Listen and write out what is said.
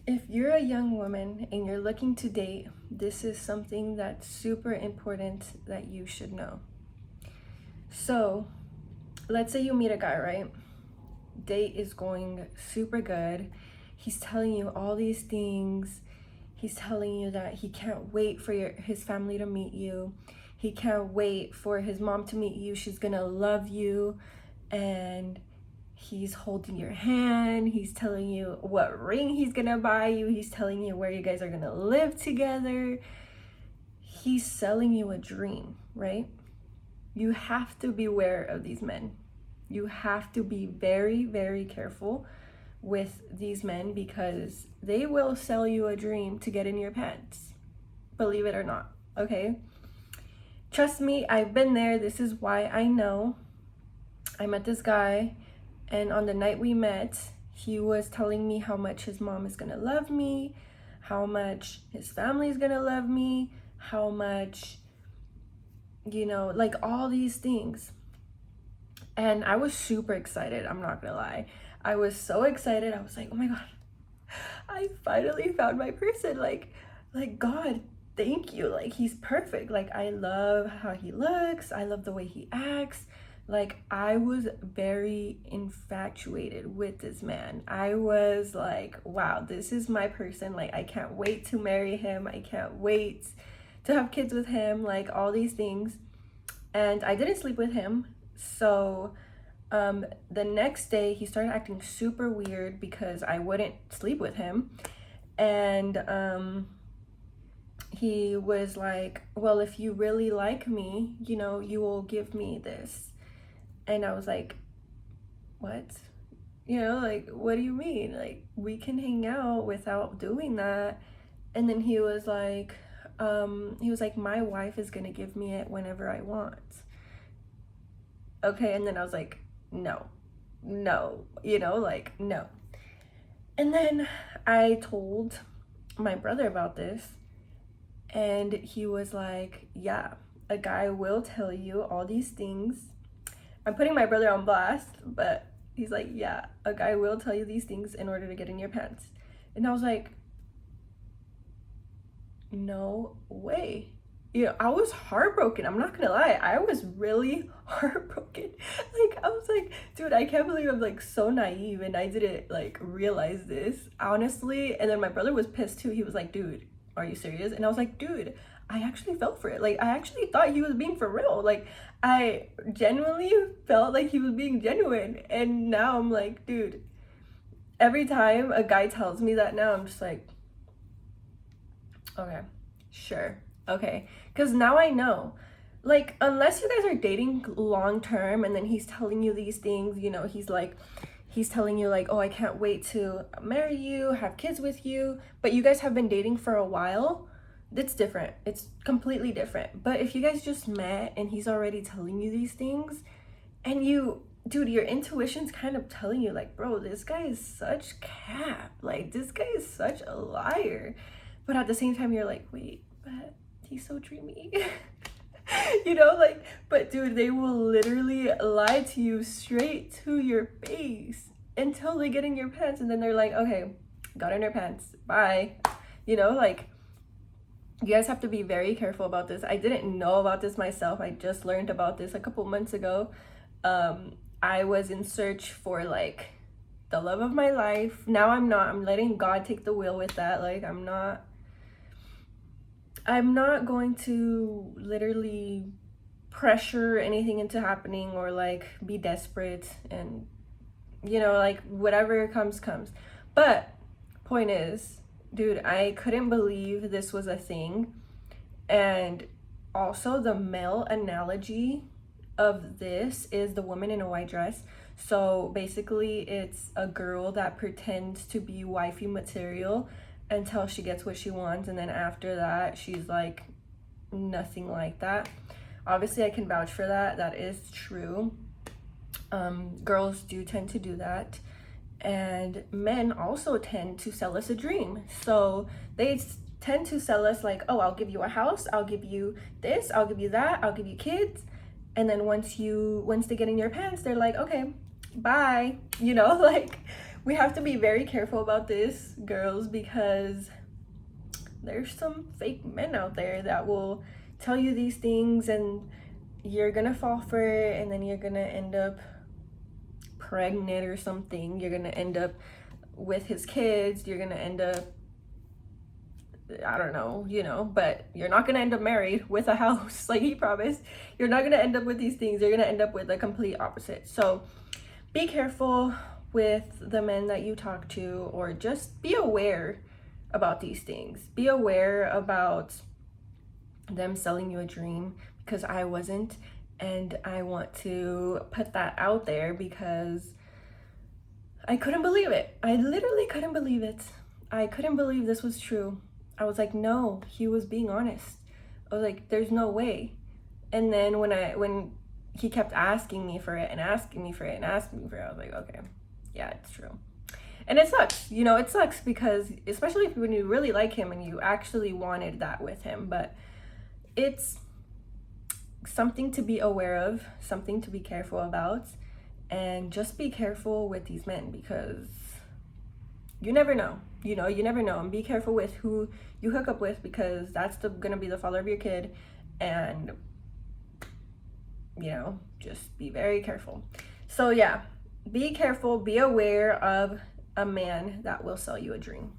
If you're a young woman and you're looking to date, this is something that's super important that you should know. So, let's say you meet a guy, right? Date is going super good. He's telling you all these things. He's telling you that he can't wait for his family to meet you. He can't wait for his mom to meet you. She's gonna love you. And he's holding your hand. He's telling you what ring he's gonna buy you. He's telling you where you guys are gonna live together. He's selling you a dream, right? You have to beware of these men. You have to be very, very careful with these men because they will sell you a dream to get in your pants. Believe it or not, okay? Trust me, I've been there. This is why I know. I met this guy, and on the night we met, he was telling me how much his mom is gonna love me, how much his family is gonna love me, how much, like all these things. And I was super excited, I'm not gonna lie. I was so excited. I was like, oh my God, I finally found my person. Like God, thank you. Like, he's perfect. Like, I love how he looks. I love the way he acts. Like, I was very infatuated with this man. I was like, wow, this is my person. Like, I can't wait to marry him. I can't wait to have kids with him. Like, all these things. And I didn't sleep with him. So the next day he started acting super weird because I wouldn't sleep with him. And he was like, well, if you really like me, you will give me this. And I was like, what? Like, what do you mean? Like, we can hang out without doing that. And then he was like, my wife is gonna give me it whenever I want. Okay, and then I was like, no, no, no. And then I told my brother about this, and he was like, yeah, a guy will tell you all these things. I'm putting my brother on blast, but he's like, yeah, a guy will tell you these things in order to get in your pants. And I was like, no way. I was heartbroken. I'm not gonna lie. I was really heartbroken. Like, I was like, dude, I can't believe I'm like so naive and I didn't like realize this, honestly. And then my brother was pissed too. He was like, dude, are you serious? And I was like, dude, I actually felt for it. Like, I actually thought he was being for real. Like, I genuinely felt like he was being genuine. And now I'm like, dude, every time a guy tells me that now, I'm just like, okay, sure, okay. Because now I know. Like, unless you guys are dating long term and then he's telling you these things, he's telling you, like, oh, I can't wait to marry you, have kids with you, but you guys have been dating for a while, that's different. It's completely different. But if you guys just met and he's already telling you these things, and dude, your intuition's kind of telling you, like, bro, this guy is such cap. Like, this guy is such a liar. But at the same time, you're like, wait, but he's so dreamy. But dude, they will literally lie to you straight to your face until they get in your pants. And then they're like, okay, got in her pants. Bye. Like, you guys have to be very careful about this. I didn't know about this myself. I just learned about this a couple months ago. I was in search for like the love of my life. Now I'm not. I'm letting God take the wheel with that. Like, I'm not going to literally pressure anything into happening or like be desperate and like whatever comes. But point is, dude, I couldn't believe this was a thing. And also the male analogy of this is the woman in a white dress. So basically it's a girl that pretends to be wifey material until she gets what she wants, and then after that she's like nothing like that. Obviously I can vouch for that. That is true. Girls do tend to do that, and men also tend to sell us a dream. So they tend to sell us like, oh, I'll give you a house, I'll give you this, I'll give you that, I'll give you kids. And then once they get in your pants, they're like, okay, bye. Like, We have to be very careful about this, girls, because there's some fake men out there that will tell you these things and you're gonna fall for it, and then you're gonna end up pregnant or something. You're gonna end up with his kids. You're gonna end up, I don't know, but you're not gonna end up married with a house like he promised. You're not gonna end up with these things. You're gonna end up with the complete opposite. So be careful with the men that you talk to, or just be aware about these things. Be aware about them selling you a dream, because I wasn't, and I want to put that out there because I couldn't believe it. I literally couldn't believe it. I couldn't believe this was true. I was like, no, he was being honest. I was like, there's no way. And then when he kept asking me for it and asking me for it and asking me for it, I was like, okay, yeah, it's true. And it sucks, it sucks, because especially when you really like him and you actually wanted that with him. But it's something to be aware of, something to be careful about, and just be careful with these men, because you never know. You never know. And be careful with who you hook up with, because that's gonna be the father of your kid. And just be very careful. So yeah, be careful, be aware of a man that will sell you a dream.